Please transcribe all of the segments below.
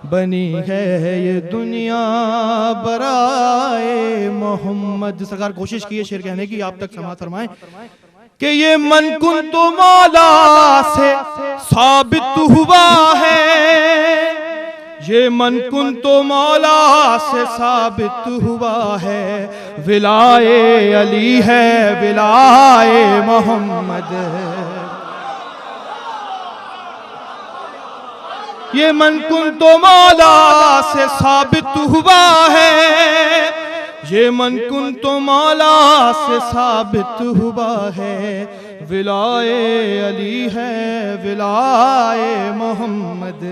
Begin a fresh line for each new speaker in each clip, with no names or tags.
बनी है ये दुनिया बराए मोहम्मद। सरकार कोशिश की है शेर कहने की, आप तक समाअत फरमाएं कि ये मन कुन तो मौला से साबित हुआ है, ये मन कुन तो मौला से साबित हुआ है, विलाए अली है विलाए मोहम्मद। ये मन कुन तो मौला से साबित हुआ है, ये मन कुन तो मौला से साबित हुआ है, विलाए अली है विलाए मोहम्मद।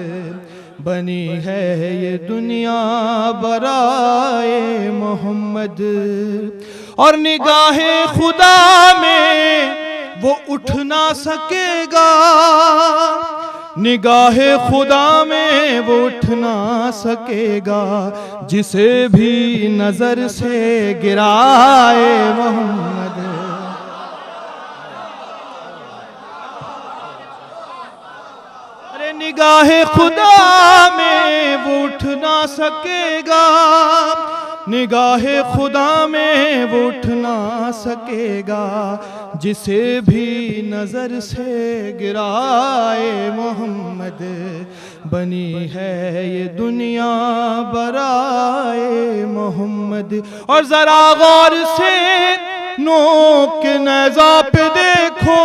बनी है ये दुनिया बराए मोहम्मद। और निगाहे खुदा में वो उठ ना सकेगा, निगाहे खुदा में वो उठ ना सकेगा, जिसे भी नजर से गिराए मोहम्मद। अरे निगाहे खुदा में वो उठ ना सकेगा, निगाहे खुदा में वो उठ ना सकेगा, जिसे भी नजर से गिराए मोहम्मद। बनी है ये दुनिया बराए मोहम्मद। और जरा गौर से नोक नेज़ा पे देखो,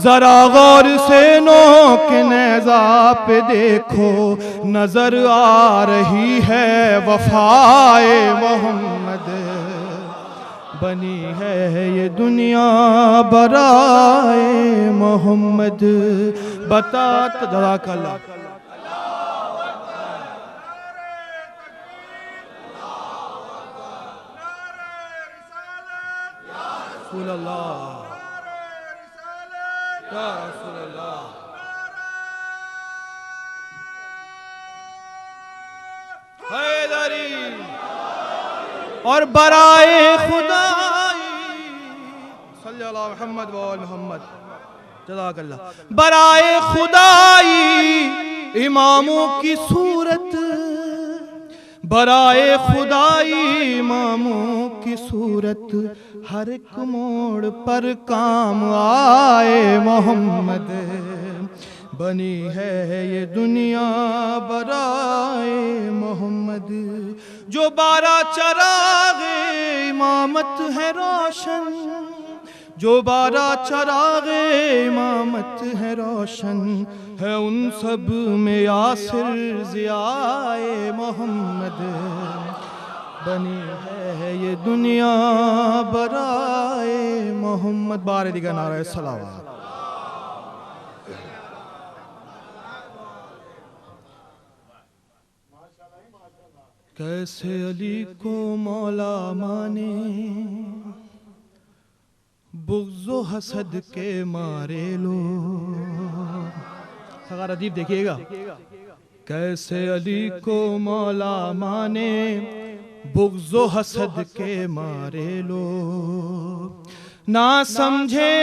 जरा गौर से नोक नेज़ा पे देखो, नजर आ रही है वफाए मोहम्मद। बनी है ये दुनिया बराए मोहम्मद। बता जज़ाकल्लाह। रसूल अल्लाह या रसूल अल्लाह। हैदरी और बराए खुदाई सल्लल्लाहु मुहम्मद व मोहम्मद जज़ाकल्लाह। बराए खुदाई इमामों की सूरत, बराए खुदाई इमामों की सूरत, हर एक मोड़ पर काम आए मोहम्मद। बनी है ये दुनिया बराए मोहम्मद। जो 12 चरागे इमामत है रोशन, जो 12 चरागे इमामत है रोशन, है उन सब में यासिर ज़ियाए मोहम्मद। बनी है ये दुनिया बराए मोहम्मद। बारे दिगा नारा सलावत। कैसे अली को मौला माने, बुग़्ज़ो हसद के मारे लो। सगार अदीब देखिएगा, कैसे अली को मौला माने, बुग़्ज़ो हसद के मारे लो। ना समझे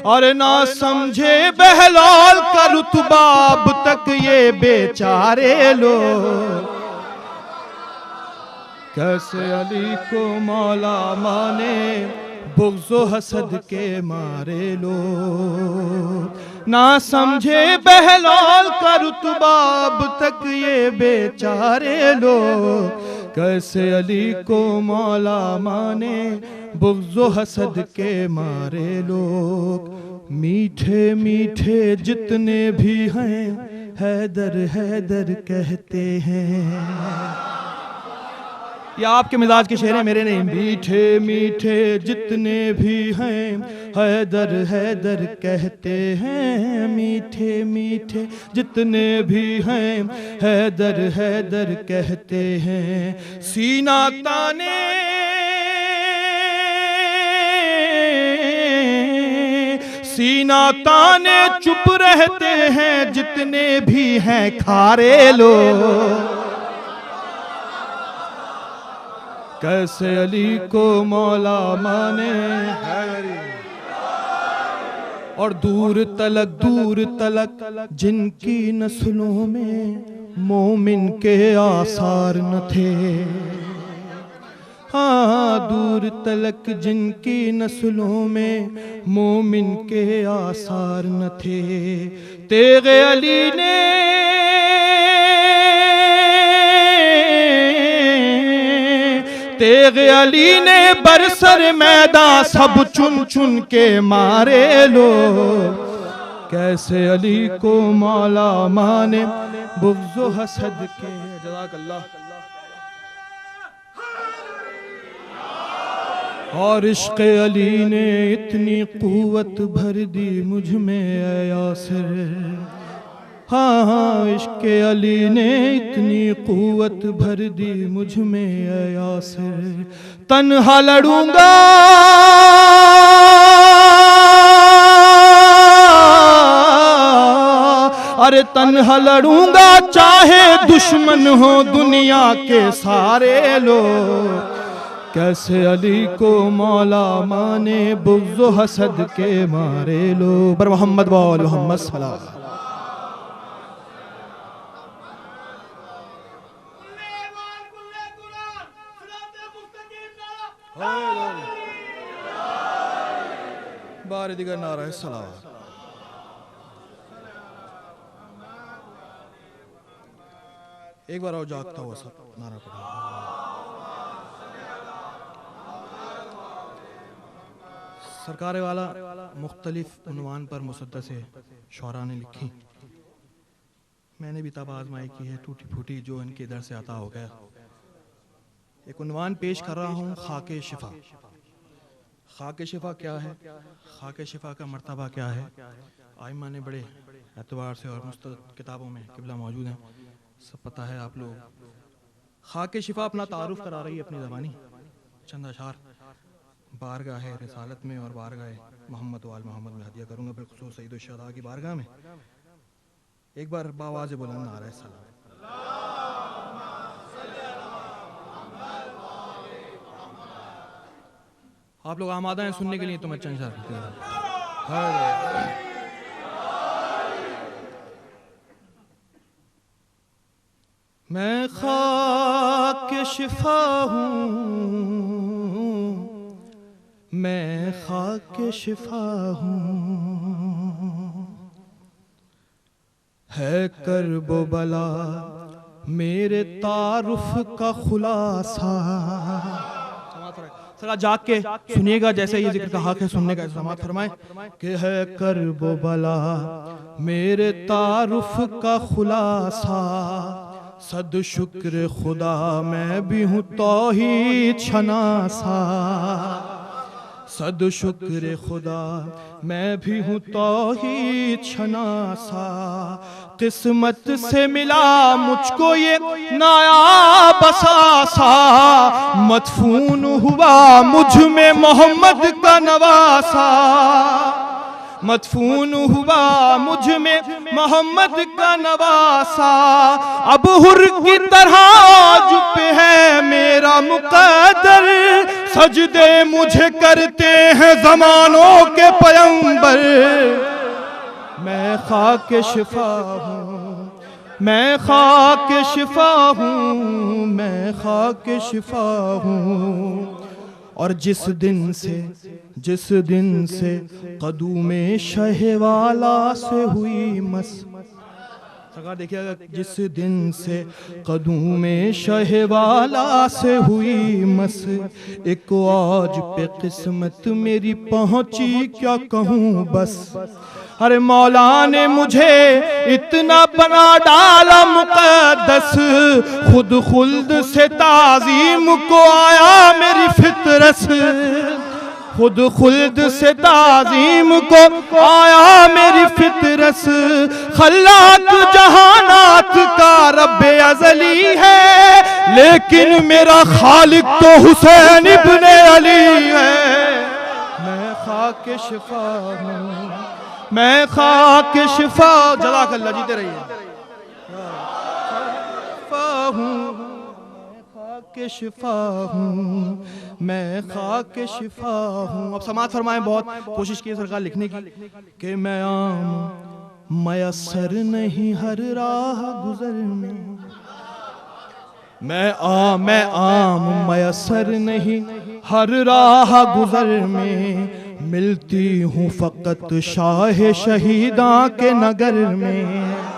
और ना समझे बहलाल का रुतबा अब तक ये बेचारे लोग। कैसे अली को मौला माने, बुग़्ज़ो हसद के मारे लोग। ना समझे बहलाल का रुतबा अब तक ये बेचारे लोग। कैसे अली को मौला माने, बुग़्ज़ो हसद के मारे लोग। मीठे मीठे जितने भी हैं, हैदर हैदर कहते हैं। ये आपके मिजाज के शेर हैं, मेरे नहीं। मीठे मीठे जितने भी हैं, हैदर हैदर कहते हैं। मीठे मीठे जितने भी हैं, हैदर हैदर कहते हैं। सीना ताने सीना ताने चुप रहते हैं, जितने भी हैं खारे लोग। कैसे अली को मौला माने, और दूर तलक जिनकी नस्लों में मोमिन के आसार न थे। हाँ, दूर तलक जिनकी नस्लों में मोमिन के आसार न थे। तेगे अली ने बरसर मैदान सब चुन चुन के मारे लो। कैसे अली को मौला माने बुग़्ज़ व हसद के। जज़ाकल्लाह। और इश्क़ अली ने इतनी क़ुव्वत भर दी मुझ में ऐ यासिर। हाँ हाँ, इश्क़ अली ने इतनी क़ुव्वत भर दी मुझ में ऐ यासिर। तन्हा लड़ूंगा अरे तन्हा लड़ूंगा चाहे दुश्मन हो दुनिया के सारे लोग। कैसे अली को मौला माने बुग़्ज़ व हसद के मारे लो। बर मोहम्मद वाल मोहम्मद सल्लल्लाहु। बार दिगर नारा है सलावत। एक बार और जागता हुआ सब नारा पढ़ा। सरकार वाला मुख्तलिफ उन्वान पर मुसद्दस शौरा ने लिखी। मैंने भी तब आजमाई की है, टूटी फूटी जो इनके इधर से आता हो गया। एक उन्वान पेश कर रहा हूँ, खाके शिफा। खाके शिफा क्या है, खाके शिफा का मर्तबा क्या है। आइमा ने बड़े एतबार से और मुस्तद किताबों में किबला मौजूद हैं, सब पता है आप लोग। खाके शिफा अपना तारुफ करा रही है अपनी ज़बानी चंद अशार बारगाह रिसालत में और बारगाह मोहम्मद वाल मोहम्मद में हदिया करूँगा, बिलखुसूस सईद शुहदा की बारगाह में। एक बार बावाज़ बुलंद नारा है सलाम। आप लोग आमादा हैं सुनने के लिए, तो मैं चंद शार मैं खाके शिफा हूँ, मैं खाके शिफा हूँ। है कर्ब बला मेरे तारुफ का खुलासा। सरा जाग के सुनिएगा, जैसे ये जिक्र का हक है सुनने का, समात फरमाए कि है कर्ब बला मेरे तारुफ का खुलासा। सद शुक्र खुदा मैं भी हूँ तौहीद शनासा। सद शुक्र खुदा मैं भी हूँ तौहीद शनासा। किस्मत से मिला मुझको ये नायाब असासा। मदफून हुआ मुझ में मोहम्मद का नवासा। मदफून हुआ मुझ में मोहम्मद का नवासा। अब हुर की तरह जुप है मेरा मुक़द्दर। सजदे मुझे करते हैं ज़मानों के पैगंबर। मैं खाके शिफा हूँ, मैं खाके शिफा हूँ, मैं खाके शिफा हूँ। और जिस दिन से कदूमे शहवाला से हुई मस। सरकार देखिएगा, जिस दिन से कदूमे शहवाला से हुई मस। एक आज पे किस्मत मेरी पहुंची क्या कहूँ बस। अरे मौला ने मुझे इतना बना डाला मुक़द्दस। खुद खुल्द से ताज़ीम को आया मेरी फितरत। खुद खुल्द से ताज़ीम को आया मेरी फितरत। खल्लाक जहानात का रब्बे अज़ली है, लेकिन मेरा खालिक तो हुसैन इब्ने अली है। मैं खाके शिफा हूँ, मैं खाके शिफा। जज़ाकल्लाह, जीते रहिए। खाक शिफा हूँ, मैं खाक शिफा हूँ। अब समात फरमाएं, बहुत कोशिश की सरकार लिखने की कि मैं आम मयसर नहीं हर राह गुजर में, मैं आम मयसर नहीं हर राह गुजर में, मिलती हूँ फकत शाह शहीदा के नगर में।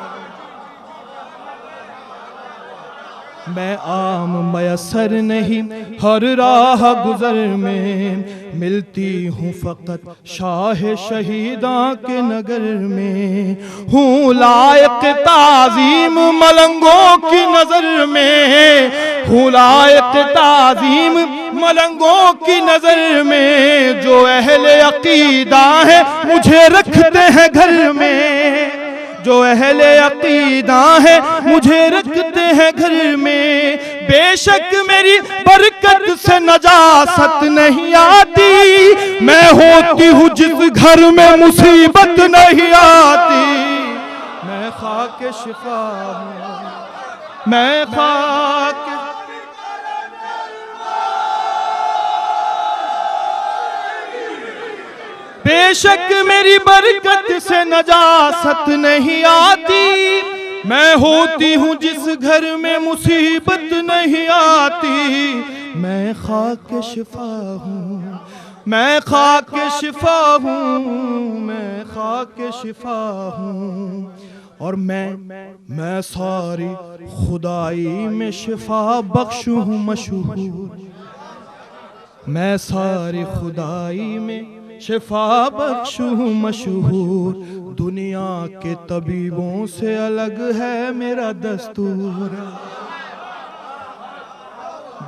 मैं आम मयसर नहीं हर राह गुजर में, मिलती हूँ फकत शाह शहीदा के नगर में। हूँ लायक ताज़ीम मलंगों की नजर में, हूँ लायक ताज़ीम मलंगों की नजर में, जो अहले अकीदा है मुझे रखते हैं घर में, जो अहले अकीदा है मुझे रखते हैं घर में। बेशक मेरी बरकत से नजासत नहीं आती, मैं होती हूँ जिस घर में मुसीबत नहीं आती। मैं खाक शिफा हूँ, मैं खाक, बेशक मेरी बरकत से नजासत नहीं आती, मैं होती हूँ जिस घर में मुसीबत नहीं आती। मैं खाक शिफा हूँ, मैं खाक शिफा हूँ, मैं खाक शिफा हूँ। और मैं सारी खुदाई में शिफा बख्शू हूँ मशहूर, मैं सारी खुदाई में शिफा बख्शू मशहूर। दुनिया के तबीबों से अलग है मेरा दस्तूर,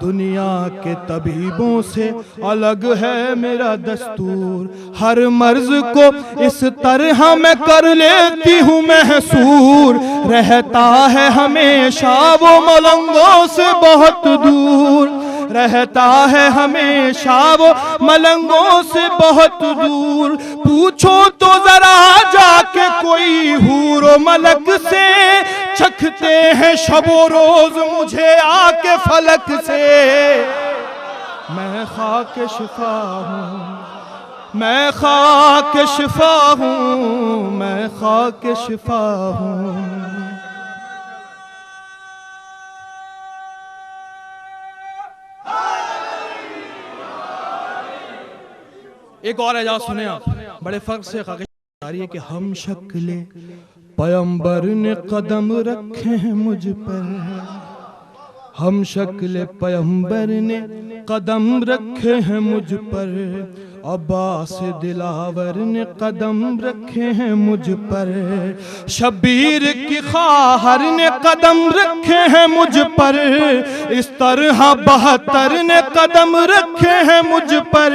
दुनिया के तबीबों से अलग है मेरा दस्तूर। हर मर्ज को इस तरह मैं कर लेती हूँ महसूर, रहता है हमेशा वो मलंगों से बहुत दूर, रहता है हमेशा वो मलंगों से बहुत दूर। पूछो तो जरा जाके कोई हूर मलक से, चखते हैं शबो रोज मुझे आके फलक से। मैं खाक शिफा हूँ, मैं खाक शिफा हूँ, मैं खाक शिफा हूँ। एक और एजाज सुने आप, बड़े फर्क से खाक आ रही है कि हम शक्ले पैगंबर ने कदम रखे हैं मुझ पर, हम शक्ल पैगंबर ने कदम रखे हैं मुझ पर। अब्बास दिलावर ने कदम रखे हैं मुझ पर, शबीर की खाहर ने कदम रखे हैं मुझ पर, इस तरह 72 ने कदम रखे हैं मुझ पर।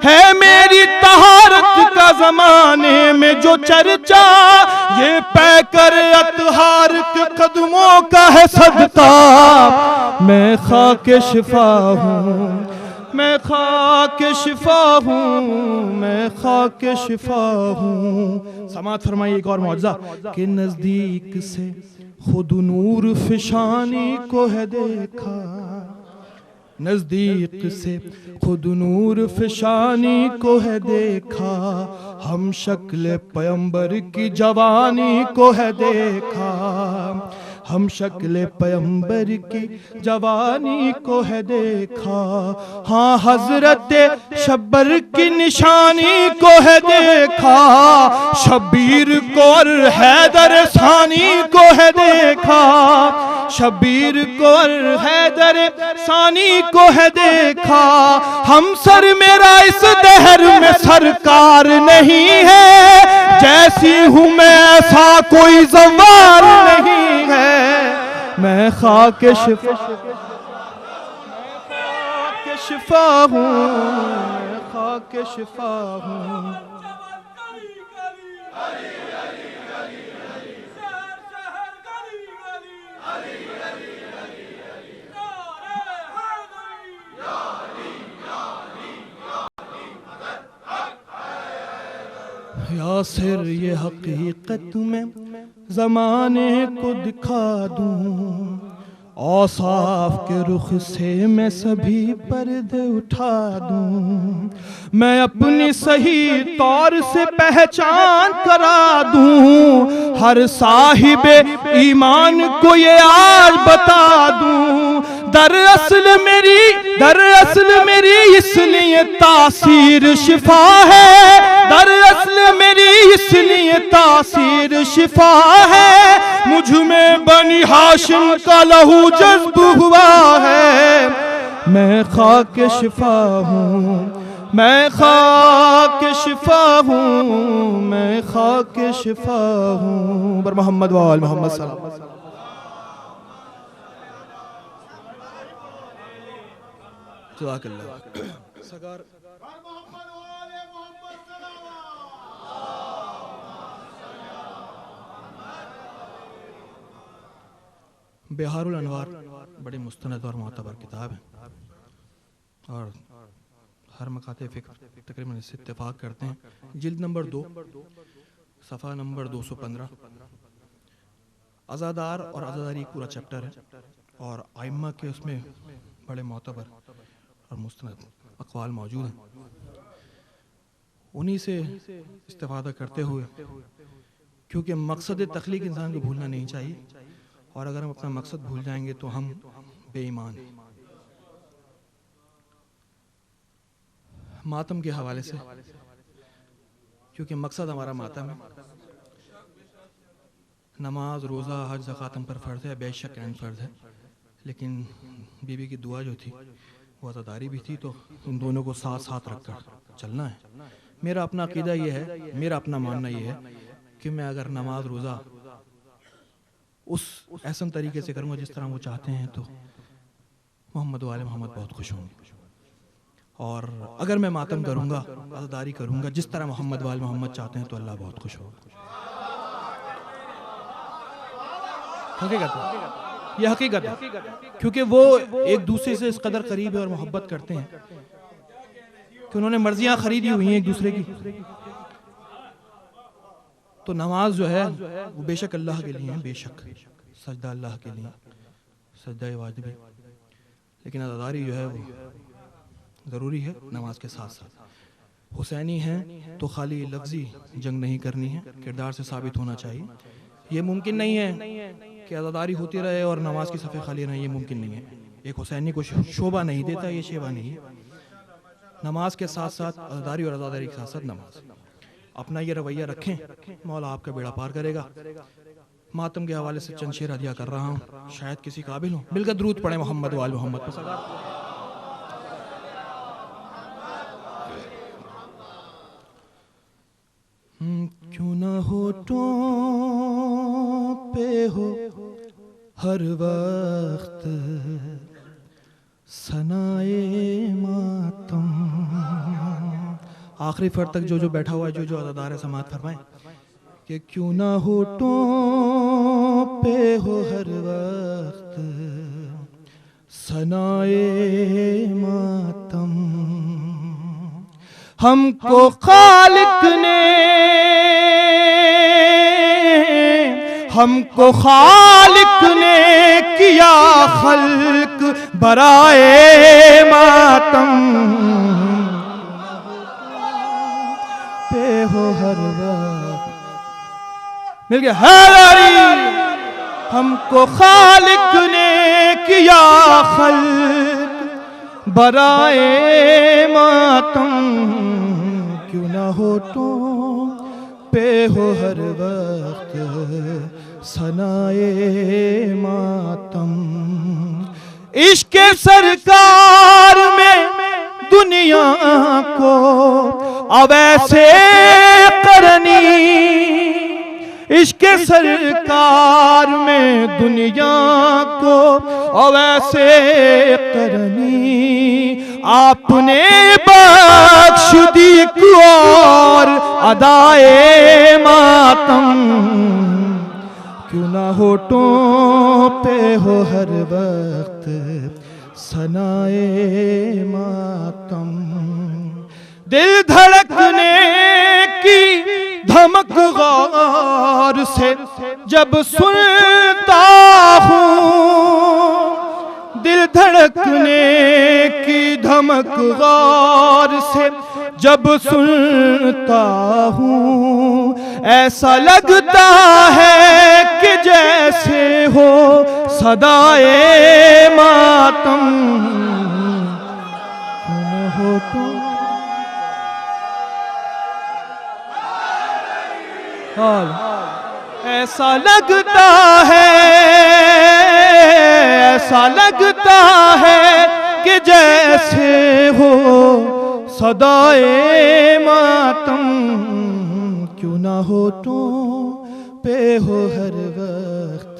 है मेरी तहारत का जमाने में जो चर्चा, ये पैकर अतहार के कदमों का है सदका। मैं खाक शिफा हूँ, मैं खाक शिफा हूँ, मैं खाक शिफा हूँ। समात फरमाइए एक और मौजज़ा कि नजदीक से खुद नूर फिशानी को है देखा, नजदीक से खुद नूर फिशानी को है देखा। हम शक्ल पैगंबर की जवानी को है देखा, हम शक्ल पैगंबर की जवानी को है देखा। हाँ हजरत शब्बर की निशानी को है देखा, शबीर को और हैदर सानी को है देखा, शबीर को और हैदर सानी को है देखा। हम सर मेरा इस दहर में सरकार नहीं है, जैसी हूँ मैं ऐसा कोई ज़वार नहीं है। मैं खाक शिफा, खाक शिफा हूँ, मैं खाक शिफा हूँ। यासिर ये हकीकत में ज़माने को दिखा दूँ, औसाफ के रुख से मैं सभी पर्दे उठा दूं, मैं अपनी सही तौर से पहचान करा दूं, हर साहिबे ईमान को ये आज बता दूं, दरअसल मेरी इसलिए तासीर शिफा है, दरअसल मेरी इसलिए तासीर शिफा है, मुझ में बनी हाशिम का लहू जज्ब हुआ है, मैं खाक शिफा हूँ, मैं खाक शिफा हूँ, मैं खाक शिफा हूँ। बर मोहम्मद व आल मोहम्मद सल्लल्लाहु अलैहि वसल्लम। बिहारुल अनवार बड़ी मुस्तनद और मोतबर किताब है और हर मकाते फ़िक्र तकरीबन इससे इत्तेफाक करते हैं। जिल्द नंबर 2 सफ़ा नंबर 215 अज़ादार और अज़ादारी पूरा चैप्टर है और आइम्मा के उसमें बड़े मोतबर और मुस्तनद अक़वाल मौजूद हैं। उन्हीं से इस्तेफ़ादा करते हुए, क्योंकि मकसद तख्लीक इंसान को भूलना नहीं चाहिए और अगर हम अपना मकसद भूल जाएंगे तो हम बेईमान हैं। मातम के हवाले से, क्योंकि मकसद हमारा मातम है। नमाज रोज़ा हज ज़कात हम पर फ़र्ज़ है, बेशक एन फ़र्ज़ है, लेकिन बीवी की दुआ जो थी वो अज़ादारी भी थी, तो इन दोनों को साथ साथ रख कर चलना है। मेरा अपना अक़ीदा ये है, मेरा अपना मानना ये है कि मैं अगर नमाज रोज़ा उस ऐसा तरीके से करूँगा जिस तरह वो चाहते हैं तो मोहम्मद वाले मोहम्मद बहुत खुश होंगे, और अगर मैं मातम करूँगा, अज़ादारी करूँगा जिस तरह मोहम्मद वाले मोहम्मद चाहते हैं तो अल्लाह बहुत खुश होगा। हकीकत है, ये हकीकत है, क्योंकि वो एक दूसरे से इस कदर करीब है और मोहब्बत करते हैं कि उन्होंने मर्जियाँ खरीदी हुई हैं एक दूसरे की। तो नमाज जो है वो बेशक अल्लाह के लिए है, बेशक सजदा अल्लाह के लिए, सजदा वाजिब है, लेकिन अज़ादारी जो है वो ज़रूरी है नमाज के साथ साथ। हुसैनी हैं तो खाली लफ्ज़ी जंग नहीं करनी है, किरदार से साबित होना चाहिए। ये मुमकिन नहीं है कि अज़ादारी होती रहे और नमाज की सफ़े खाली रहे, ये मुमकिन नहीं है। एक हुसैनी को शोभा नहीं देता, ये शेवा नहीं है। नमाज के साथ साथ अज़ादारी और अज़ादारी के साथ साथ नमाज। अपना ये रवैया रखें, मौला आपका बेड़ा पार करेगा। मातम के हवाले से चंद शेर हदिया कर रहा हूँ, शायद किसी काबिल हो। मिलकर दुरूद पढ़े मोहम्मद वाल मोहम्मद पर। क्यों ना होठों पे हो हर वक्त सनाए मातम। आखिरी फर तक जो जो बैठा हुआ है, जो जो अज़ादार है, समात फरमाएं कि क्यों ना होठों पे हो हर वक्त सनाए मातम। हमको खालिक ने किया खल्क बराए मातम। पे हो हर वक्त मिल गया हैरारी। हमको खालिक ने किया खल्क बराए मातम। क्यों ना होठों पे हो हर वक्त सनाए मातम। इश्क सरकार में दुनिया को अवैसे करनी। इश्क सरकार में दुनिया को अवैसे करनी। आपने बख्श दी और अदाए मातम। क्यों ना होठों पे हो हर वक्त सनाए मातम। दिल धड़कने की धमक गौर से जब सुनता हूँ। दिल धड़कने की धमक गौर से जब सुनता हूँ, ऐसा लगता है कि जैसे हो सदाए मातम हो तो। ऐसा लगता है, ऐसा लगता है कि जैसे हो सदाए मातम, क्यों ना हो तो पे हो हर वक्त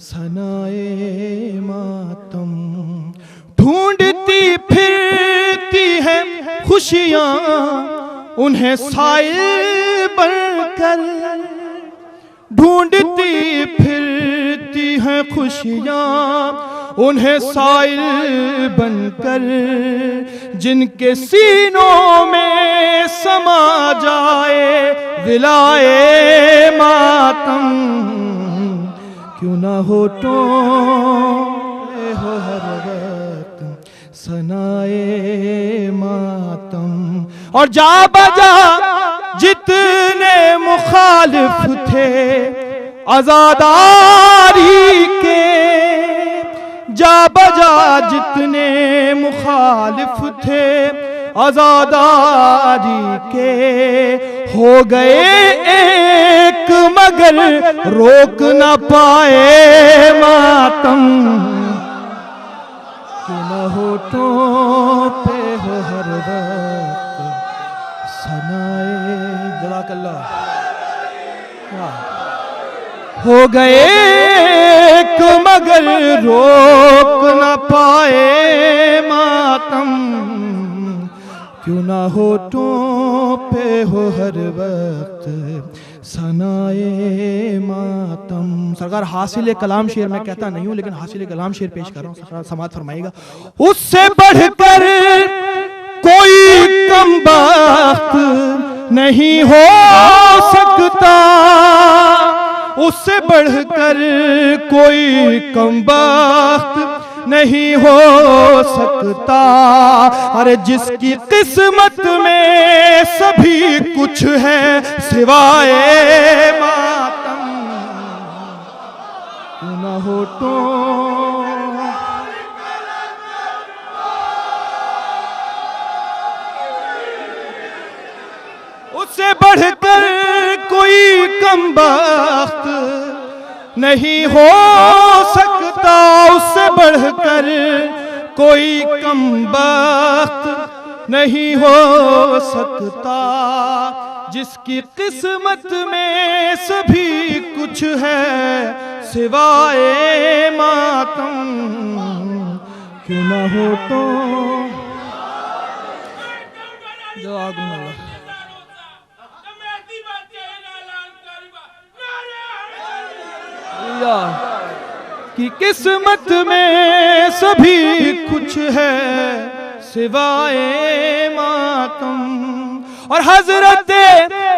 सनाए मातम। ढूंढती फिरती है खुशियाँ उन्हें साइल बनकर, ढूंढती फिरती हैं खुशियाँ उन्हें साइल बनकर, जिनके सीनों में समा जाए विलाए मातम, क्यों ना हो तो हो हर वक्त सनाए मातम। और जा बजा जितने मुखालिफ थे आजादारी के, जा बजा जितने मुखालिफ थे आजादारी के, हो गए एक मगर रोक न पाए मातम, क्यों न हो तो पे हो हर वक्त सनाए। जज़ाकल्लाह। हो गए एक मगर रोक न पाए मातम, क्यों ना हो तो पे हो हर वक्त सनाए मातम। सरकार हासिल कलाम शेर मैं कहता नहीं हूँ, लेकिन हासिल कलाम शेर पेश कर रहा हूँ, समाअत फरमाइएगा। उससे बढ़कर कोई कमबख्त नहीं हो सकता, उससे बढ़कर कोई कमबख्त नहीं हो सकता। अरे जिसकी किस्मत में सभी कुछ है सिवाय मातम, क्यों ना हो तो उससे बढ़कर कोई कमबख्त नहीं हो सकता, उससे बढ़कर कोई कमबख्त नहीं हो सकता। जिसकी किस्मत में सभी कुछ है सिवाय मातम, क्यों ना हो तो कि किस्मत में सभी कुछ है सिवाय मातम। और हजरत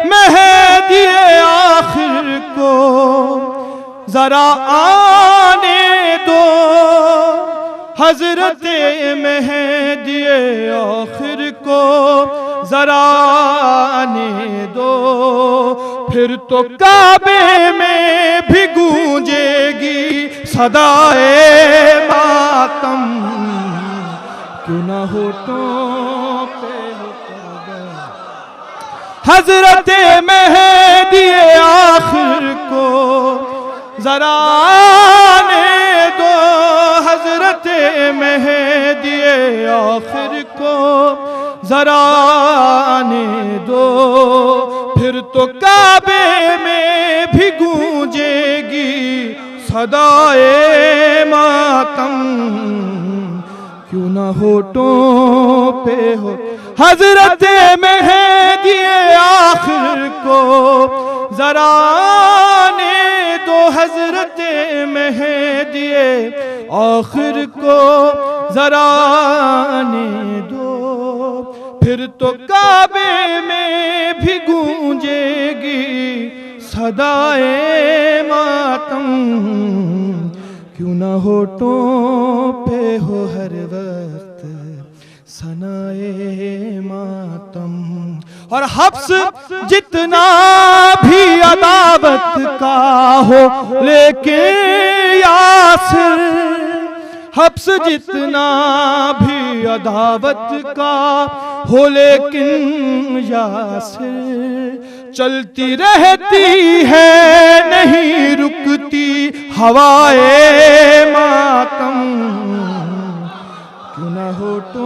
मेहदी आखिर को जरा आने दो, हजरत मेहदी आखिर को जरा आने दो, फिर तो काबे में भी गूंजेगी सदाए मातम, क्यों ना हो तो पे हो हजरत मेहदी आखिर को जरा आने दो, हजरत मेहदी आखिर को जरा आने दो, फिर तो काबे में भी गूंजेगी सदाए मातम, क्यों ना होठों पे हो हजरत मेहदी आखिर को जरा आने दो, हजरत मेहदी आखिर को जरा आने दो, फिर तो काबे में भी गूंजेगी सदाए मातम, क्यों ना होठों पे हो हर वक्त सनाए मातम। और हफ्स जितना भी अदावत का हो लेकिन यासिर, हफ्स जितना भी अदावत का हो लेकिन यासिर, चलती रहती है नहीं रुकती हवाए मातम। क्यों ना हो तो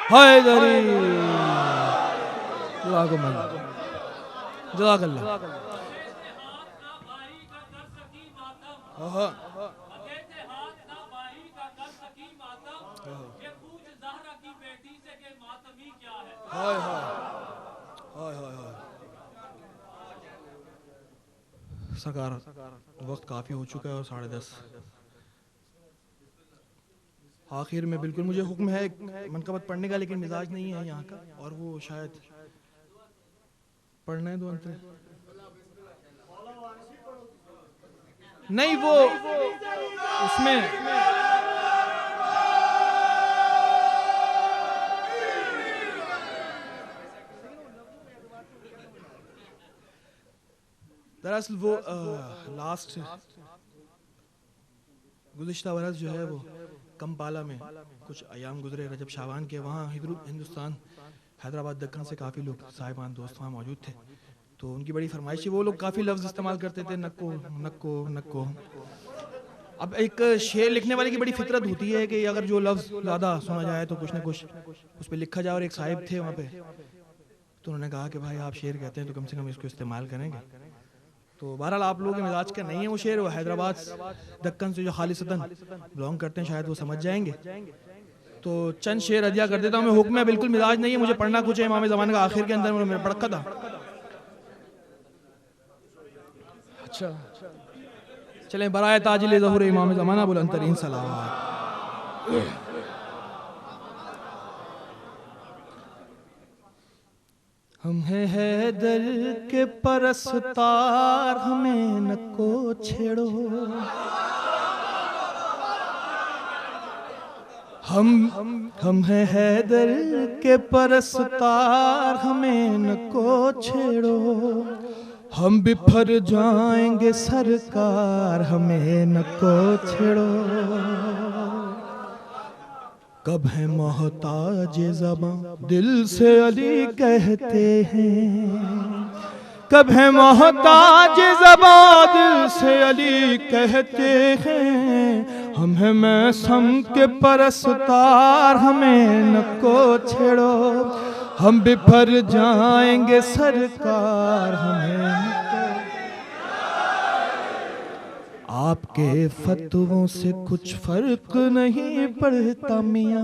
हैदरी जज़ाकल्लाह। सरकार वक्त काफ़ी हो चुका है और 10:30। आखिर में बिल्कुल मुझे हुक्म है मनकबत पढ़ने का, लेकिन मिजाज नहीं है यहाँ का, और वो शायद पढ़ना है दो अंतर नहीं, वो उसमें दरअसल वो लास्ट गुज़िश्ता बरस जो है वो कंपाला में कुछ अयाम गुजरे रजब शाबान के, वहाँ हिंदुस्तान हैदराबाद दक्कन से काफ़ी लोग साहिबान दोस्त वहाँ मौजूद थे। तो उनकी बड़ी फरमाइश थी, वो लोग काफ़ी लफ्ज़ इस्तेमाल करते थे, नक्को नक्को नक्को। अब एक शेर लिखने वाले की बड़ी फितरत होती है कि अगर जो लफ्ज़ ज़्यादा सुना जाए तो कुछ ना कुछ उस पर लिखा जाए। और एक साहिब थे वहाँ पे, तो उन्होंने कहा कि भाई आप शेर कहते हैं तो कम से कम इसको इस्तेमाल करेंगे। तो बहरहाल आप लोगों के मिजाज का नहीं है वो शेर, वो हैदराबाद दक्कन से जो खालिसतन बिलोंग करते हैं शायद वो समझ जाएंगे। तो चंद शेर अदिया कर देता हूँ मैं। हुक्म है बिल्कुल मिजाज नहीं है, मुझे पढ़ना कुछ है इमाम ज़माने का आखिर के अंदर मैं पढ़ था। अच्छा चलें, बराए ताजिल ज़हूर इमाम ज़माना बुलंदतरीन सलावत। हम हैं हैदर के परस्तार, हमें न को छेड़ो। हम हैं हैदर के परस्तार, हमें न को छेड़ो। हम बिफर जाएंगे सरकार, हमें न को छेड़ो। कब है मोहताज ज़बां दिल से अली कहते हैं, कब है मोहताज ज़बां दिल से अली कहते हैं। हम हैं मैसम के परस्तार, हमें न को छेड़ो। हम बिफर जाएंगे सरकार, हमें आपके फतवों से कुछ फर्क नहीं पड़ता मियाँ,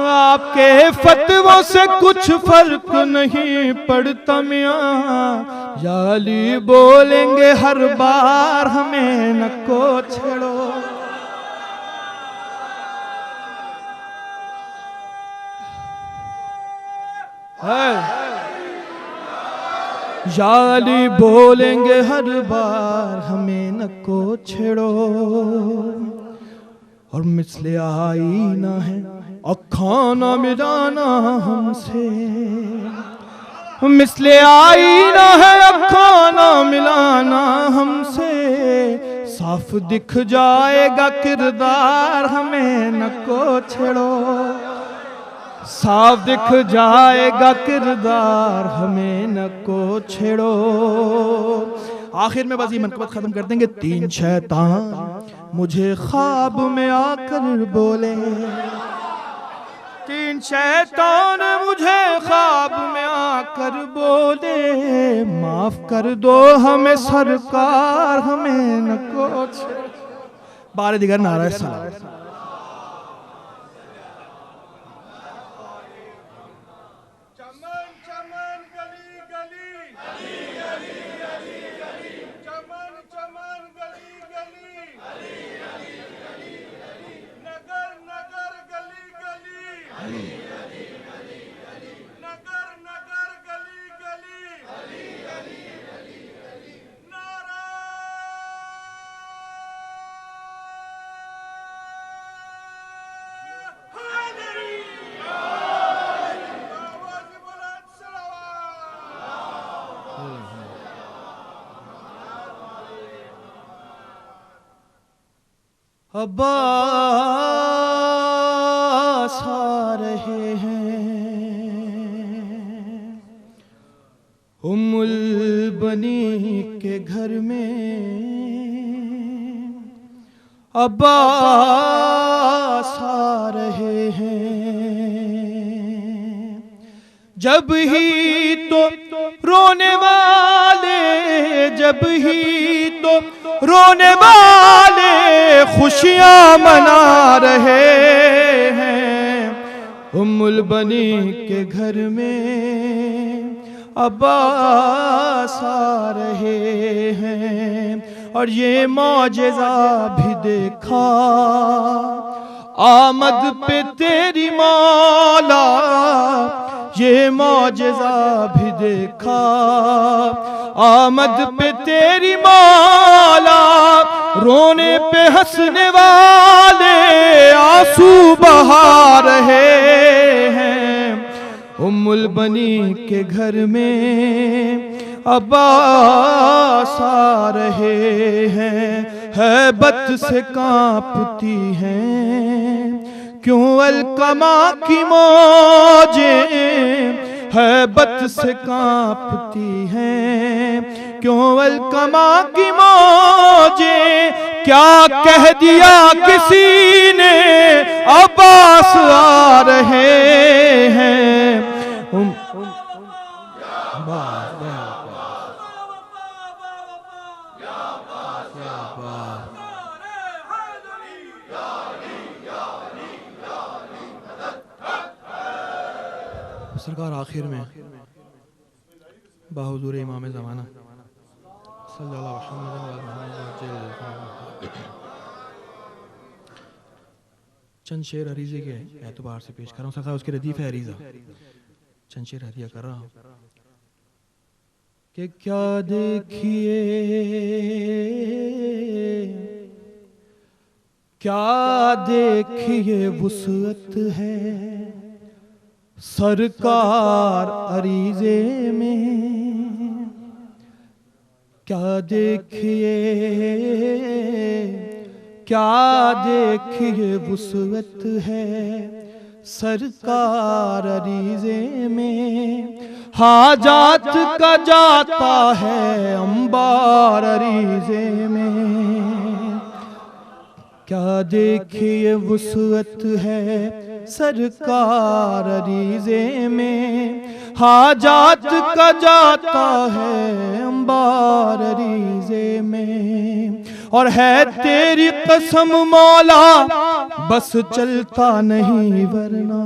आपके फतवों से कुछ फर्क नहीं पड़ता मियाँ। या अली बोलेंगे हर बार, हमें न को छेड़ो। या अली बोलेंगे हर बार, हमें न को छेड़ो। और मिसले आईना है अखाना मिलाना हमसे, मिसले आईना है अखाना मिलाना हमसे। साफ दिख जाएगा किरदार, हमें न को छेड़ो। साफ दिख जाएगा किरदार, हमें न को छेड़ो। आखिर में बस ये मनकबत खत्म कर देंगे। 3 शैतान मुझे ख्वाब में आकर बोले, 3 शैतान मुझे ख्वाब में आकर बोले। माफ कर दो हमें सरकार, हमें न को छेड़ो। बारे दिगर नारा सलाम। अब्बास आ रहे हैं, उम्मुल बनी के घर में अब्बास आ रहे हैं। जब ही तो रोने वाले, जब ही तो रोने वाले खुशियां मना रहे हैं। उम्मुल बनी के घर में अब्बास आ रहे हैं। और ये मौजज़ा भी देखा आमद पे तेरी मौला, ये मौजज़ा भी देखा आमद पे तेरी मौला। रोने पे हंसने वाले आंसू बहा रहे हैं। उम्मुल बनी के घर में अब्बास आ रहे हैं। हैबत से कांपती हैं क्यों अलकमा की मौजें, हैबत से कांपती हैं क्यों अलकमा की मौजें। क्या कह दिया किसी ने अब्बास आ रहे हैं। सरकार आखिर में बाहुजूर इमाम ज़माना सल्लल्लाहु अलैहि वसल्लम चंद शेर अरीज़े के एतबार से पेश कर रहा हूँ। सरकार उसके रदीफ़ है अरीज़ा, चंद शेर हदिया कर रहा हूँ कि क्या देखिए, क्या देखिए वुसअत है सरकार अरीज़े में। क्या देखिए, क्या देखिए वुसअत है सरकार अरीज़े में। हाजात का जाता है अंबार अरीज़े में। क्या देखिए वुसअत है सरकार अरीज़े में। हाजात का जाता है अंबार अरीज़े में। और है तेरी कसम मौला बस चलता नहीं वरना,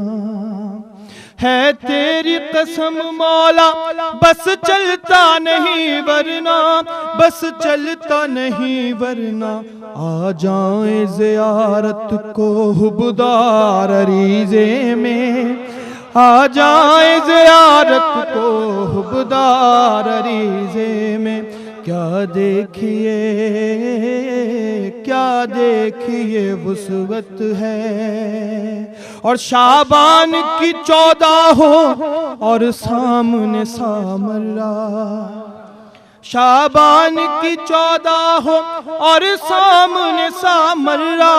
है तेरी कसम मौला बस चलता नहीं वरना, बस चलता नहीं वरना। आ जाए ज़ियारत को हुबदार अरीज़े में, आ जाए ज़ियारत को हुबदार अरीज़े में। क्या देखिए, क्या देखिए वुसअत है। और शाबान की 14 हो और सामने सामरा, शाबान की 14 हो और सामने सामरा,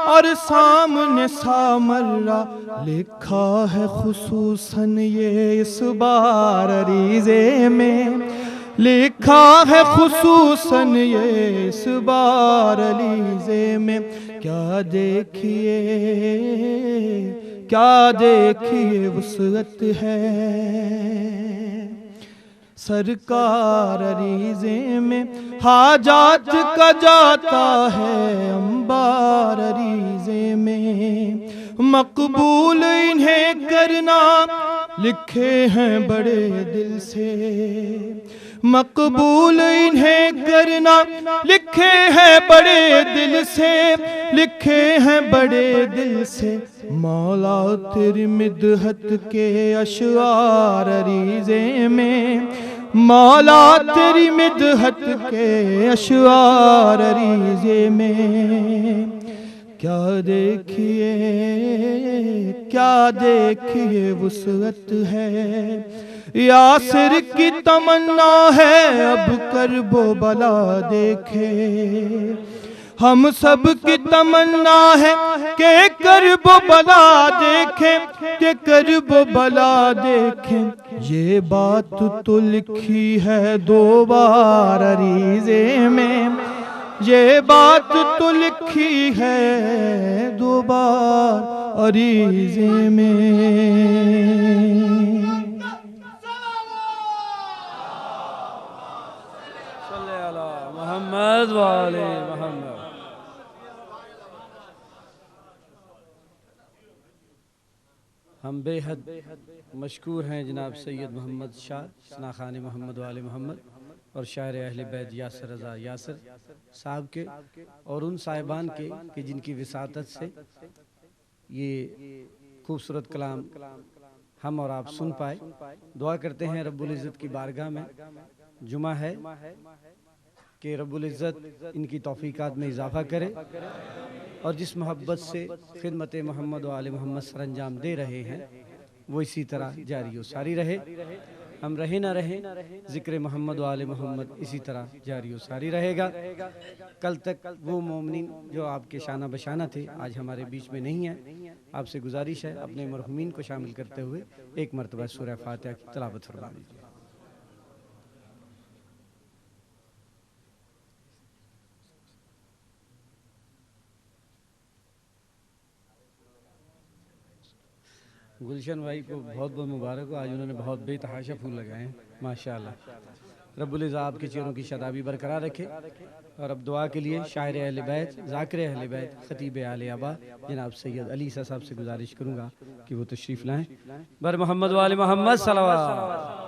और सामने सामरा। लिखा है खुसूसन ये इस बार अरीज़े में, लिखा है खुसूसन ये इस बार अरीज़े में। क्या देखिए, क्या देखिए वुसअत है सरकार अरीज़े में। हाजात का जाता है अंबार अरीज़े में। मकबूल इन्हें करना लिखे हैं बड़े दिल से, मकबूल इन्हें करना लिखे हैं बड़े दिल से, लिखे हैं बड़े दिल से। मौला तेरी मिदहत के अशआर अरीज़े में, मौला तेरी मिदहत के अशआर अरीज़े में। क्या देखिए, क्या देखिए वुसअत है। यासिर की तमन्ना है अब करबो बला देखे, हम सब की तमन्ना है कि करबो बला देखें, कि करबो बला देखें। ये बात तो लिखी है 2 बार अरीज़े में, ये बात तो लिखी है 2 बार अरीज़े में।
मोहम्मद वाले मोहम्मद। हम बेहद मशकूर हैं जनाब सैयद मोहम्मद शाह सनाखान मोहम्मद वाले मोहम्मद और शायर अहले बैत यासर रज़ा यासर साहब के और उन साहिबान के कि जिनकी विसातत से ये खूबसूरत कलाम हम और आप सुन पाए। दुआ करते हैं रब्बुल इज़्ज़त की बारगाह में, जुमा है, कि रब्बुल इज़्ज़त इनकी तौफ़ीक़ात में इजाफ़ा करे और जिस मोहब्बत से खिदमत मोहम्मद वाले मोहम्मद सर अंजाम दे रहे हैं वो इसी तरह जारी व सारी रहे। हम रहे ना रहे, ज़िक्र मोहम्मद वाले मोहम्मद इसी तरह जारी व सारी रहेगा। कल तक वो मोमिनीन जो आपके शाना बशाना थे आज हमारे बीच में नहीं है। आपसे गुजारिश है अपने मरहुमीन को शामिल करते हुए एक मरतबा सूरह फातिहा की तिलावत फरमा दीजिए। गुलशन भाई को बहुत बहुत मुबारक हो, आज उन्होंने बहुत बेतहाशा फूल लगाए हैं माशाअल्लाह। रब्बुल इज़्ज़त आपके चेहरों की शदाबी बरकरार रखे। और अब दुआ के लिए शायर अहले बैत, ज़ाकिर अहले बैत, खतीब आले अबा जनाब सैयद अली साहब से गुजारिश करूँगा कि वो तशरीफ़ लाएँ। बर मोहम्मद वाले मोहम्मद सल्लल्लाहु।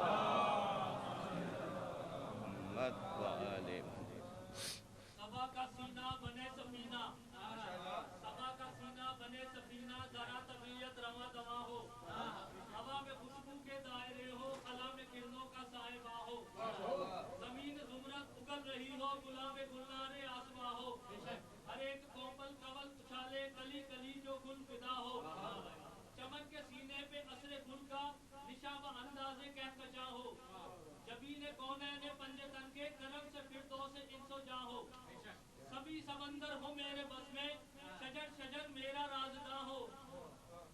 समंदर हो मेरे बस में, शजर शजर मेरा राज़दा हो,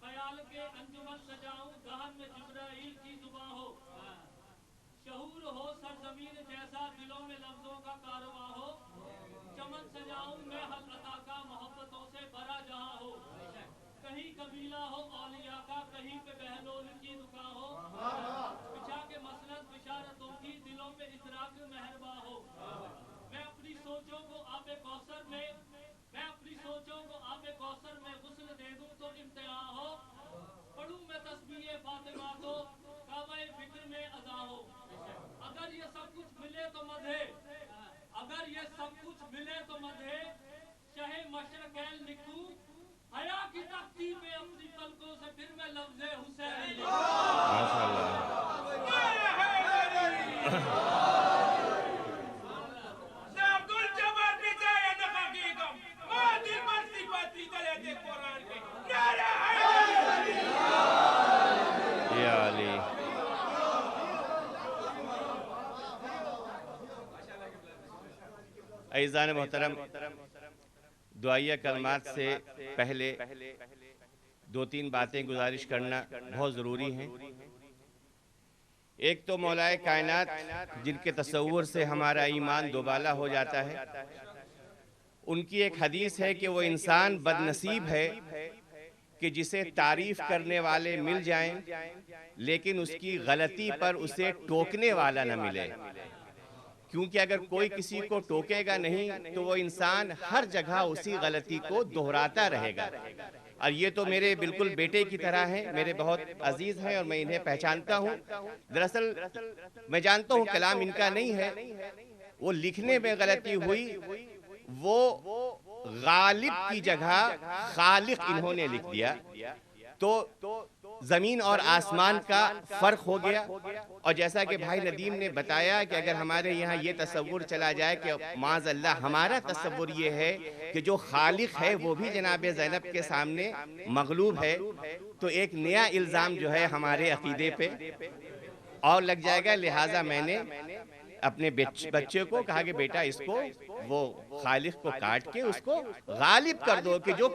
ख्याल के अंजुमन सजाऊं दहन में जिब्राइल की जुबां हो, शहूर हो सरजमीन जैसा दिलों में लफ्जों का कारवां हो, चमन सजाऊं मैं हल अता का मोहब्बतों से भरा जहां हो, कहीं कबीला हो औलिया का, कहीं पे बहलोल की दुकान हो, बिछा के मसनद बिशारतों की दिलों पे इतराक मेहरबा हो। मैं अपनी सोचों को आबे कौसर में, मैं अपनी सोचों को आबे कौसर में गुस्ल दे दूं तो इम्तिहान हो, पढ़ूं मैं तस्बीह फातिमा तो काबाए फिक्र में अदा हो। अगर ये सब कुछ मिले तो मधे, अगर ये सब कुछ मिले तो मधे, शहे मशरक़ैन लिखूं हया की तख्ती पे अपनी पलकों से फिर मैं लफ्ज़े हुसैन लिखूं।
अज़ीज़ान मोहतरम, दुआया कलमात से पहले 2-3 बातें गुजारिश करना बहुत ज़रूरी हैं। एक तो मौलाए कायनात जिनके तसव्वुर से हमारा ईमान दोबाला हो जाता है, उनकी एक हदीस है कि वो इंसान बदनसीब है कि जिसे तारीफ़ करने वाले मिल जाएं लेकिन उसकी गलती पर उसे टोकने वाला न मिले। क्योंकि अगर कोई किसी को टोकेगा नहीं तो वो इंसान हर जगह उसी गलती को दोहराता रहेगा। और ये तो मेरे बिल्कुल बेटे की तरह हैं, मेरे बहुत अजीज हैं और मैं इन्हें पहचानता हूँ। दरअसल मैं जानता हूँ कलाम इनका नहीं है, वो लिखने में गलती हुई, वो गालिब की जगह खालिक इन्होंने लिख दिया, तो ज़मीन और आसमान का फ़र्क हो गया। और जैसा कि भाई नदीम ने बताया कि अगर हमारे यहाँ ये तसव्वुर चला जाए कि माज़अल्लाह हमारा तसव्वुर ये है कि जो खालिक है वो भी जनाब ज़ैनब के सामने मगलूब है, तो एक नया इल्ज़ाम जो है हमारे अक़ीदे पे और लग जाएगा। लिहाजा मैंने अपने बच्चे को कहा कि बेटा इसको वो खालिक को काट के उसको गालिब कर दो कि जो